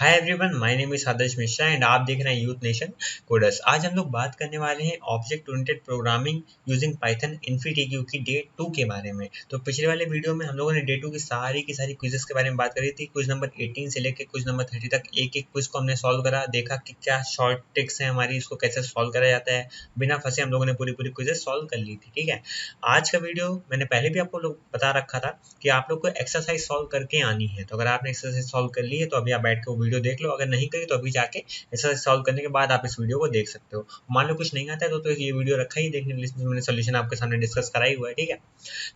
Hi everyone, my name is Adarsh Mishra and आप देख रहे हैं यूथ नेशन कोडर्स। आज हम लोग बात करने वाले हैं object oriented programming using Python इन्फीटीक्यू की डे 2 के बारे में। तो पिछले वाले वीडियो में हम लोगों ने डे 2 की सारी क्विजेस के बारे में बात करी थी। क्विज नंबर 18 से लेकर क्विज नंबर 30 तक एक एक क्विज को हमने सॉल्व करा, देखा कि क्या शॉर्ट ट्रिक्स हैं हमारी, इसको कैसे सॉल्व करा जाता है। बिना फंसे हम लोगों ने पूरी क्विजेस सॉल्व कर ली थी। ठीक है, आज का वीडियो मैंने पहले भी आपको लोग बता रखा था कि आप लोग को एक्सरसाइज सॉल्व करके आनी है। तो अगर आपने एक्सरसाइज सॉल्व कर ली है तो अभी आप बैठ के वीडियो देख लो, अगर नहीं करी तो अभी जाके एक्सरसाइज सॉल्व करने के बाद आप इस वीडियो को देख सकते हो। मान लो कुछ नहीं आता है तो ये वीडियो रखा ही देखने के लिए, इसमें मैंने सोल्यूशन आपके सामने डिस्कस करा ही हुआ है। ठीक है,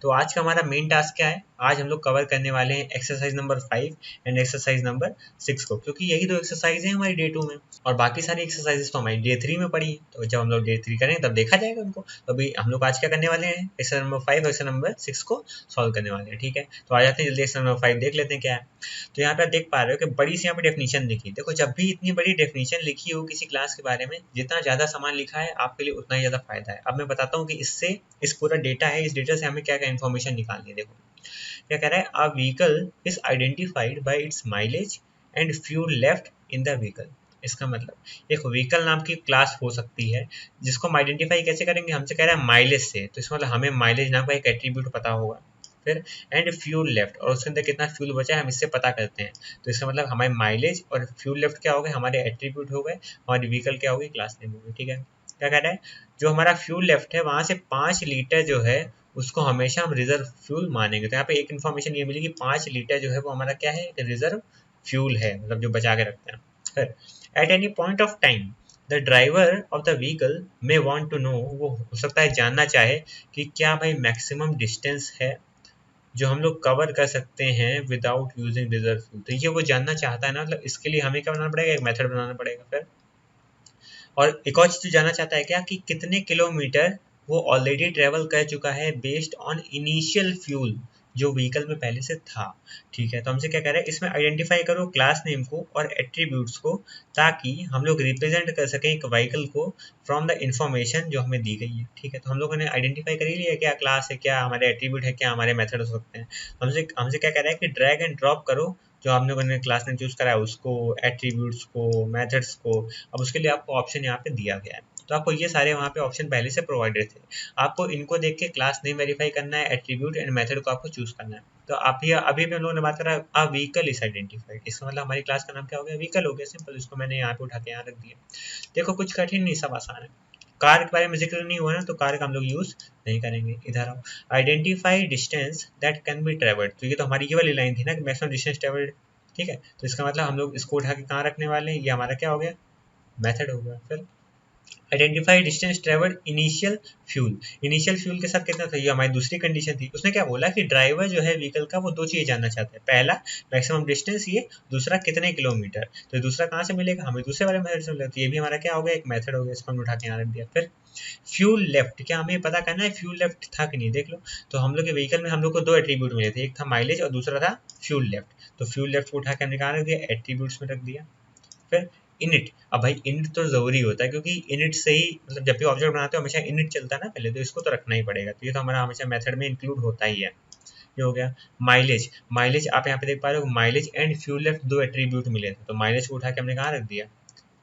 तो आज का हमारा मेन टास्क क्या है, आज हम लोग कवर करने वाले हैं exercise number 5 and exercise number 6 को, क्योंकि यही दो एक्सरसाइज है हमारी डे 2 में और बाकी सारी एक्सरसाइजेस तो हमारी डे 3 में पड़ी है। तो जब हम लोग डे 3 करेंगे तब देखा जाएगा उनको। तो अभी हम लोग आज क्या करने वाले हैं, एक्सरसाइज नंबर 5 और एक्सरसाइज नंबर 6 को सॉल्व करने वाले हैं। ठीक है, तो आ जाते हैं जल्दी एक्सरसाइज नंबर 5 देख लेते हैं क्या है। तो यहाँ पे आप देख पा रहे हो कि बड़ी सी यहाँ पे डेफिनेशन लिखी। देखो, जब भी इतनी बड़ी डेफिनेशन लिखी हो किसी क्लास के बारे में, जितना ज़्यादा सामान लिखा है आपके लिए उतना ही ज़्यादा फायदा है। अब मैं बताता हूँ कि इससे इस पूरा डेटा है, इस डेटा से हमें क्या क्या इन्फॉर्मेशन निकालनी है। देखो क्या कह रहा है, a vehicle is identified by it's mileage and fuel left in the vehicle. इसका मतलब एक व्हीकल नाम की क्लास हो सकती है जिसको हम आइडेंटिफाई कैसे करेंगे, हमसे कह रहा है माइलेज से। तो इसका मतलब हमें माइलेज नाम का एक एट्रीब्यूट पता होगा। फिर एंड फ्यूल लेफ्ट, और उसके अंदर कितना फ्यूल बचा है हम इससे पता करते हैं। तो इसका मतलब हमारे माइलेज और फ्यूल लेफ्ट क्या हो गए, हमारे एट्रीब्यूट हो गए, हमारी व्हीकल क्या होगी, क्लास नेम होगी। ठीक है, क्या कह रहा है, जो हमारा फ्यूल लेफ्ट है वहां से 5 लीटर जो है उसको हमेशा हम रिजर्व फ्यूल मानेंगे। तो यहाँ पे एक इन्फॉर्मेशन ये मिली कि 5 लीटर जो है वो हमारा क्या है, रिजर्व फ्यूल है, मतलब जो बचा के रखते हैं। फिर at any point of time the driver of the vehicle may want to know, वो हो सकता है जानना चाहे कि क्या भाई मैक्सिमम डिस्टेंस है जो हम लोग कवर कर सकते हैं विदाउट यूजिंग रिजर्व फ्यूल। तो ये वो जानना चाहता है ना, मतलब इसके लिए हमें क्या बनाना पड़ेगा, एक मेथड बनाना पड़ेगा। फिर और एक और चीज जानना चाहता है क्या, कि कितने किलोमीटर वो ऑलरेडी ट्रेवल कर चुका है बेस्ड ऑन इनिशियल फ्यूल जो व्हीकल में पहले से था। ठीक है, तो हमसे क्या कह रहा है, इसमें आइडेंटिफाई करो क्लास नेम को और एट्रीब्यूट्स को, ताकि हम लोग रिप्रेजेंट कर सकें एक व्हीकल को फ्रॉम द इंफॉर्मेशन जो हमें दी गई है। ठीक है, तो हम लोगों ने आइडेंटिफाई कर ही लिया क्या क्लास है, क्या हमारे एट्रीब्यूट है, क्या हमारे मेथड हो सकते हैं। हमसे हमसे क्या कह रहा है कि ड्रैग एंड ड्रॉप करो जो हम लोगों ने क्लास नेम चूज करा है उसको, एट्रीब्यूट्स को, मेथड्स को। अब उसके लिए आपको ऑप्शन यहाँ पे दिया गया है, तो आपको ये सारे वहाँ पे ऑप्शन पहले से प्रोवाइडेड थे। आपको इनको देख के क्लास नेम वेरीफाई करना है, एट्रीब्यूट एंड मेथड को आपको चूज करना है। तो अभी भी हम लोगों ने बात करा अ व्हीकल इज आइडेंटिफाइड, इसका मतलब हमारी क्लास का नाम क्या हो गया, व्हीकल हो गया। सिंपल, इसको मैंने यहाँ पे उठा के यहाँ रख दिया। देखो कुछ कठिन नहीं, सब आसान है। कार के बारे में जिक्र नहीं हुआ ना, तो कार का हम लोग यूज नहीं करेंगे। इधर आओ, identify distance that can be travelled. तो ये तो हमारी ये वाली लाइन थी ना कि मैक्सिमम डिस्टेंस ट्रेवल्ड। ठीक है, तो इसका मतलब हम लोग इसको उठा के कहाँ रखने वाले हैं, ये हमारा क्या हो गया, मेथड हो गया। फिर identify distance travelled initial fuel. Initial fuel के साथ कितना था, ये हमारी दूसरी कंडीशन थी। उसने क्या बोला कि ड्राइवर जो है व्हीकल का वो दो चीज़ जानना चाहता है, पहला मैक्सिमम डिस्टेंस, ये दूसरा कितने किलोमीटर। तो दूसरा कहाँ से मिलेगा, हमें दूसरे वाले मेथड से मिलेगा। तो ये भी हमारा क्या हो गया, एक मेथड हो गया, इसको हमने उठा के यहाँ रख दिया। फिर फ्यूल लेफ्ट, क्या हमें पता करना है फ्यूल लेफ्ट था कि नहीं, देख लो। तो हम लोग के व्हीकल में हम लोग को दो एट्रीब्यूट मिले थे, एक था माइलेज और दूसरा था फ्यूल लेफ्ट। तो फ्यूल लेफ्ट को उठा के हमने कहाँ रख दिया, एट्रीब्यूट्स में रख दिया। फिर इनिट, अब भाई इनिट तो जरूरी होता है क्योंकि इनिट से ही, मतलब जब भी ऑब्जेक्ट बनाते हो हमेशा इनिट चलता है ना पहले, तो इसको तो रखना ही पड़ेगा। तो ये तो हमारा हमेशा मेथड में इंक्लूड होता ही है। ये हो गया माइलेज। माइलेज आप यहाँ पे देख पा रहे हो, माइलेज एंड फ्यूल लेफ्ट दो एट्रीब्यूट मिले थे, तो माइलेज को उठा के हमने कहाँ रख दिया,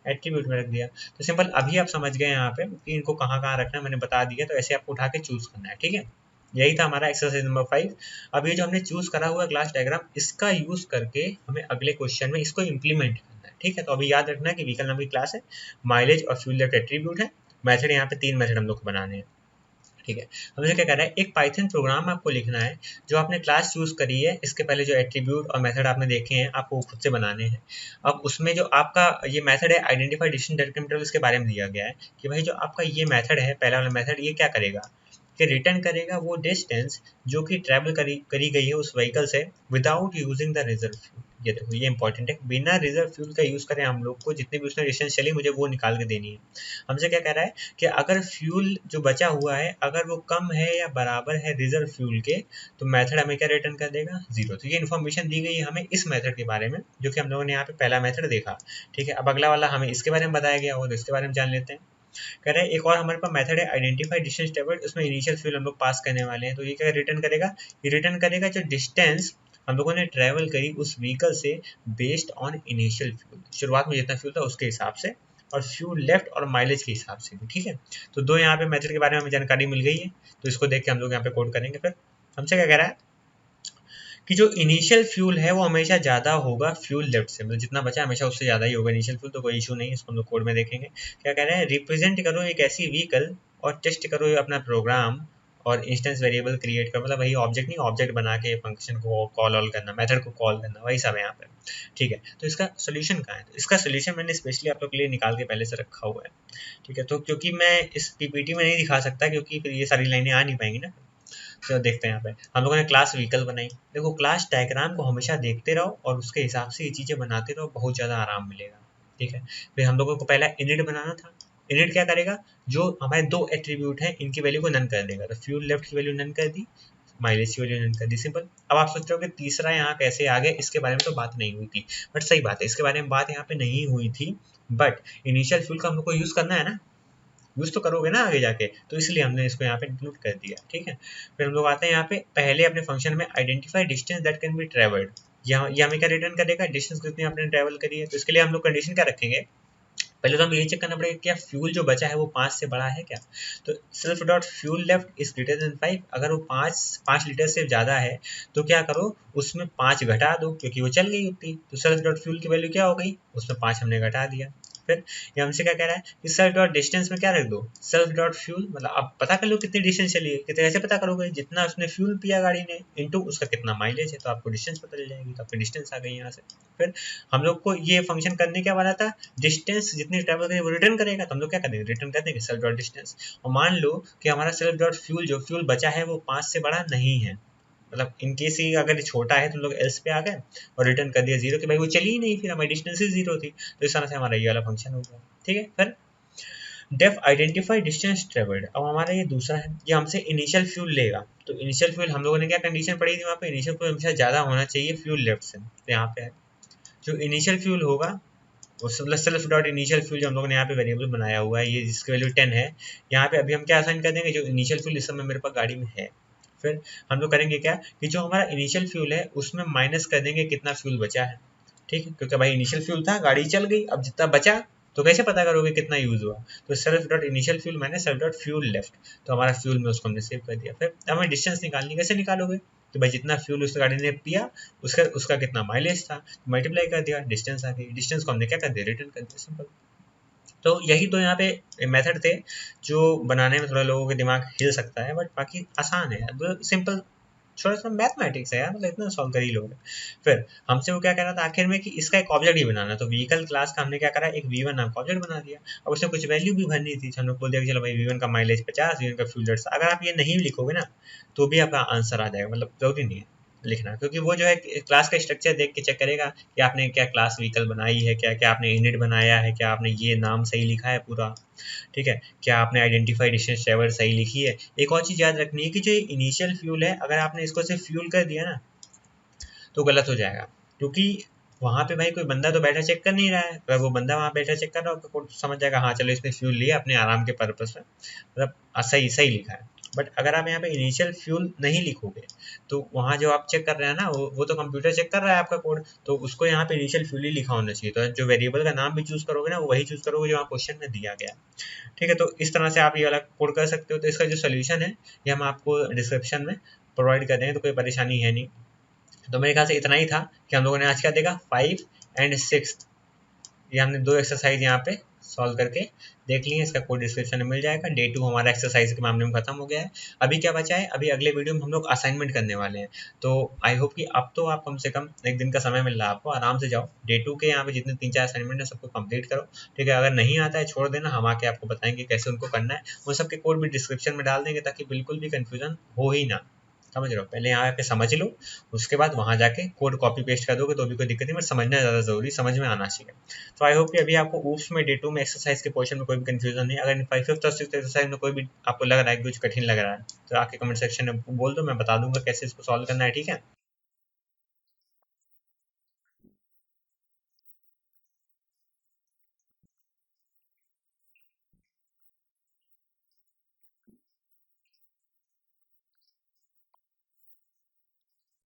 एट्रीब्यूट में रख दिया। तो सिंपल, अभी आप समझ गए यहाँ पे कि इनको कहाँ कहाँ रखना है, मैंने बता दिया। तो ऐसे आपको उठा के चूज करना है। ठीक है, यही था हमारा एक्सरसाइज नंबर 5। अब ये जो हमने चूज करा हुआ क्लास डायग्राम, इसका यूज करके हमें अगले क्वेश्चन में इसको इम्प्लीमेंट करना है। ठीक है, तो अभी याद रखना है कि व्हीकल नाम की क्लास है, माइलेज और फ्यूल लेफ्ट एट्रीब्यूट है, मेथड यहाँ पे 3 मेथड हम लोग को बनाने हैं। ठीक है, हमसे क्या कर रहा है, एक पाइथन प्रोग्राम आपको लिखना है जो आपने क्लास चूज करी है, इसके पहले जो एट्रीब्यूट और मेथड आपने देखे हैं आपको खुद से बनाने हैं। अब उसमें जो आपका ये मेथड है आइडेंटिफाई डिस्टेंस डेल्टा, इसके बारे में दिया गया है कि भाई जो आपका ये मेथड है, पहला वाला मेथड, ये क्या करेगा कि रिटर्न करेगा वो डिस्टेंस जो कि ट्रैवल करी गई है उस व्हीकल से without using the reserve fuel. ये देखो ये इंपॉर्टेंट है, बिना रिजर्व फ्यूल का यूज करें हम लोग को, जितनी भी उसने डिस्टेंस चली मुझे वो निकाल के देनी है। हमसे क्या कह रहा है कि अगर फ्यूल जो बचा हुआ है अगर वो कम है या बराबर है रिजर्व फ्यूल के, तो मेथड हमें क्या रिटर्न कर देगा, 0। तो ये इन्फॉर्मेशन दी गई है हमें इस मेथड के बारे में, जो कि हम लोगों ने यहाँ पे पहला मेथड देखा। ठीक है, अब अगला वाला हमें इसके बारे में बताया गया और इसके बारे में जान लेते हैं। कह रहे हैं एक और हमारे पास मेथड है आइडेंटिफाई डिस्टेंस टेबल, उसमें इनिशियल फ्यूल हम लोग पास करने वाले हैं। तो ये क्या रिटर्न करेगा, ये रिटर्न करेगा जो डिस्टेंस हम लोगों ने ट्रैवल करी उस व्हीकल से बेस्ड ऑन इनिशियल फ्यूल, शुरुआत में जितना फ्यूल था उसके हिसाब से, और फ्यूल लेफ्ट और माइलेज के हिसाब से भी, ठीक है। तो दो यहाँ पे मेथड के बारे में हमें जानकारी मिल गई है, तो इसको देख के हम लोग यहाँ पे कोड करेंगे। फिर हमसे क्या कह रहा है कि जो इनिशियल फ्यूल है वो हमेशा ज़्यादा होगा फ्यूल लेफ्ट से, मतलब जितना बचा हमेशा उससे ज़्यादा ही होगा इनिशियल फ्यूल, तो कोई इशू नहीं है, इसको हम लोग कोड में देखेंगे। क्या कह रहे हैं, रिप्रेजेंट करो एक ऐसी व्हीकल और टेस्ट करो ये अपना प्रोग्राम और इंस्टेंस वेरिएबल क्रिएट करो, मतलब वही ऑब्जेक्ट नहीं, ऑब्जेक्ट बना के फंक्शन को कॉल ऑल करना, मेथड को कॉल करना, वही सब है यहाँ पे, ठीक है। तो इसका सोल्यूशन कहाँ है, तो इसका सोल्यूशन मैंने स्पेशली आप लोग के लिए निकाल के पहले से रखा हुआ है, ठीक है। तो क्योंकि मैं इस पीपीटी में नहीं दिखा सकता क्योंकि फिर ये सारी लाइनें आ नहीं पाएंगी ना। तो देखते हैं यहाँ पे हम लोगों ने क्लास व्हीकल बनाई। देखो क्लास डायग्राम को हमेशा देखते रहो और उसके हिसाब से ये चीज़ें बनाते रहो, बहुत ज़्यादा आराम मिलेगा, ठीक है। फिर हम लोगों को पहला इनिट बनाना था। इनिट क्या करेगा, जो हमारे दो एट्रीब्यूट हैं इनकी वैल्यू को नन कर देगा, तो फ्यूल लेफ्ट की वैल्यू नन कर दी, माइलेज की वैल्यू नन कर दी, सिंपल। अब आप सोच रहे हो कि तीसरा यहाँ कैसे आ गया, इसके बारे में तो बात नहीं हुई थी, बट सही बात है, इसके बारे में बात यहाँ पे नहीं हुई थी, बट इनिशियल फ्यूल का हम लोग को यूज़ करना है ना, यूज़ तो करोगे ना आगे जाके, तो इसलिए हमने इसको यहाँ पे इंक्लूड कर दिया, ठीक है। फिर हम लोग आते हैं यहाँ पे पहले अपने फंक्शन में identify distance that can be travelled, यहाँ ये हमें क्या रिटर्न करेगा, डिस्टेंस कितनी आपने ट्रैवल करी है। तो इसके लिए हम लोग कंडीशन क्या रखेंगे, पहले तो हमें ये चेक करना पड़ेगा क्या फ्यूल जो बचा है वो 5 से बड़ा है क्या। तो self dot fuel left is greater than 5, अगर वो 5 लीटर से ज़्यादा है तो क्या करो, उसमें 5 घटा दो क्योंकि वो चल गई उतनी, तो सेल्फ डॉट फ्यूल की वैल्यू क्या हो गई, उसमें 5 हमने घटा दिया। फिर ये हमसे क्या कह रहा है कि सेल्फ डॉट डिस्टेंस में क्या रख दो, सेल्फ डॉट फ्यूल, मतलब आप पता कर लो कितनी डिस्टेंस चली है, कितने कैसे पता करोगे, जितना उसने फ्यूल पिया गाड़ी ने इनटू उसका कितना माइलेज है, तो आपको डिस्टेंस पता चल जाएगी, तो आपकी डिस्टेंस आ गई यहाँ से। फिर हम लोग को ये फंक्शन करने क्या वाला था, डिस्टेंस जितनी ट्रैवल करेगी वो रिटर्न करेगा, तो हम लोग क्या करेंगे, रिटर्न कर देंगे सेल्फ डॉट डिस्टेंस। और मान लो कि हमारा सेल्फ डॉट फ्यूल जो फ्यूल बचा है वो 5 से बड़ा नहीं है, मतलब इन केस ही अगर छोटा है तो लोग एल्स पे आ गए और रिटर्न कर दिया जीरो, कि भाई वो चली ही नहीं, फिर हमारी डिस्टेंस ही जीरो थी, तो इस तरह से हमारा ये वाला फंक्शन हो गया, ठीक है। फिर डेफ आइडेंटिफाई डिस्टेंस ट्रेवल्ड, अब हमारा ये दूसरा है, ये हमसे इनिशियल फ्यूल लेगा, तो इनिशियल फ्यूल हम लोगों ने क्या कंडीशन पढ़ी थी वहाँ पे, इनिशियल फ्यूल हमेशा ज़्यादा होना चाहिए फ्यूल लेफ्ट से, तो यहाँ पे है जो इनिशियल फ्यूल होगा वो सेल्फ डॉट इनिशियल फ्यूल जो हम लोगों ने यहाँ पे वेरिएबल बनाया हुआ है, ये जिसकी वैल्यू 10 है, यहाँ पे अभी हम क्या असाइन कर देंगे, जो इनिशियल फ्यूल इस समय मेरे पास गाड़ी में है। फिर हम लोग करेंगे क्या कि जो हमारा इनिशियल फ्यूल है उसमें माइनस कर देंगे कितना फ्यूल बचा है, ठीक है, क्योंकि भाई इनिशियल फ्यूल था, गाड़ी चल गई, अब जितना बचा तो कैसे पता करोगे कितना यूज हुआ, तो self dot initial fuel minus self dot fuel left, तो हमारा फ्यूल में उसको हमने सेव कर दिया। फिर हमें डिस्टेंस निकालनी, कैसे निकालोगे, तो भाई जितना फ्यूल उस गाड़ी ने पिया उसका उसका कितना माइलेज था, मल्टीप्लाई कर दिया, डिस्टेंस आ गई, डिस्टेंस को हमने क्या कर दिया, रिटर्न कर दिया, सिंपल। तो यही तो यहाँ पे मेथड थे जो बनाने में थोड़ा लोगों के दिमाग हिल सकता है, बट बाकी आसान है, सिंपल थोड़ा सा मैथमेटिक्स है यार, मतलब इतना सॉल्व कर ही लोगे। फिर हमसे वो क्या कह रहा था आखिर में कि इसका एक ऑब्जेक्ट ही बनाना, तो व्हीकल क्लास का हमने क्या करा, एक V1 नाम का ऑब्जेक्ट बना दिया। अब उसमें कुछ वैल्यू भी भरनी थी, हम लोग बोल दिया कि चलो भाई V1 का माइलेज 50, V1 का फ्यूल रेट्स, अगर आप ये नहीं लिखोगे ना तो भी आपका आंसर आ जाएगा, मतलब जरूरी नहीं है लिखना, क्योंकि वो जो है क्लास का स्ट्रक्चर देख के चेक करेगा कि आपने क्या क्लास व्हीकल बनाई है, क्या क्या आपने इनिट बनाया है, क्या आपने ये नाम सही लिखा है पूरा, ठीक है, क्या आपने आइडेंटिफाई डिस्टेंस ट्रैवल सही लिखी है। एक और चीज़ याद रखनी है कि जो इनिशियल फ्यूल है अगर आपने इसको सिर्फ फ्यूल कर दिया ना तो गलत हो जाएगा, क्योंकि वहाँ पे भाई कोई बंदा तो बैठा चेक कर नहीं रहा है, अगर वो बंदा वहाँ बैठा चेक कर रहा हो तो समझ जाएगा हाँ चलो इसने फ्यूल लिया अपने आराम के पर्पस में, मतलब सही सही लिखा है। बट अगर आप यहाँ पे इनिशियल फ्यूल नहीं लिखोगे तो वहाँ जो आप चेक कर रहे हैं ना वो तो कंप्यूटर चेक कर रहा है आपका कोड, तो उसको यहाँ पे इनिशियल फ्यूल ही लिखा होना चाहिए, तो जो वेरिएबल का नाम भी चूज करोगे ना वो वही चूज करोगे जो वहाँ क्वेश्चन में दिया गया, ठीक है। तो इस तरह से आप ये वाला कोड कर सकते हो, तो इसका जो सोल्यूशन है ये हम आपको डिस्क्रिप्शन में प्रोवाइड कर देंगे, तो कोई परेशानी है नहीं। तो मेरे ख्याल से इतना ही था कि हम लोगों ने आज क्या देखा, 5 एंड 6, ये हमने दो एक्सरसाइज यहाँ पे सॉल्व करके देख लिए, इसका कोड डिस्क्रिप्शन में मिल जाएगा। डे 2 हमारा एक्सरसाइज के मामले में खत्म हो गया है। अभी क्या बचा है, अभी अगले वीडियो में हम लोग असाइनमेंट करने वाले हैं, तो आई होप कि अब तो आप कम से कम एक दिन का समय मिल रहा है आपको, आराम से जाओ डे 2 के यहाँ पे जितने 3-4 असाइनमेंट है सबको कंप्लीट करो, ठीक है। अगर नहीं आता है छोड़ देना, हम आके आपको बताएंगे कैसे उनको करना है, उन सबके कोड भी डिस्क्रिप्शन में डाल देंगे ताकि बिल्कुल भी कंफ्यूजन हो ही ना, समझ रहे हो। पहले यहाँ पे समझ लो, उसके बाद वहाँ जाके कोड कॉपी पेस्ट कर दोगे तो भी कोई दिक्कत नहीं, बट समझना ज़्यादा जरूरी, समझ में आना चाहिए। तो आई होप कि अभी आपको ऊप्स में डे 2 में एक्सरसाइज के पोर्शन में कोई भी कंफ्यूजन नहीं, अगर 5th और 6th एक्सरसाइज में कोई भी आपको लग रहा है कि कुछ कठिन लग रहा है तो आके कमेंट सेक्शन में बोल दो, मैं बता दूंगा कैसे इसको सॉल्व करना है, ठीक है।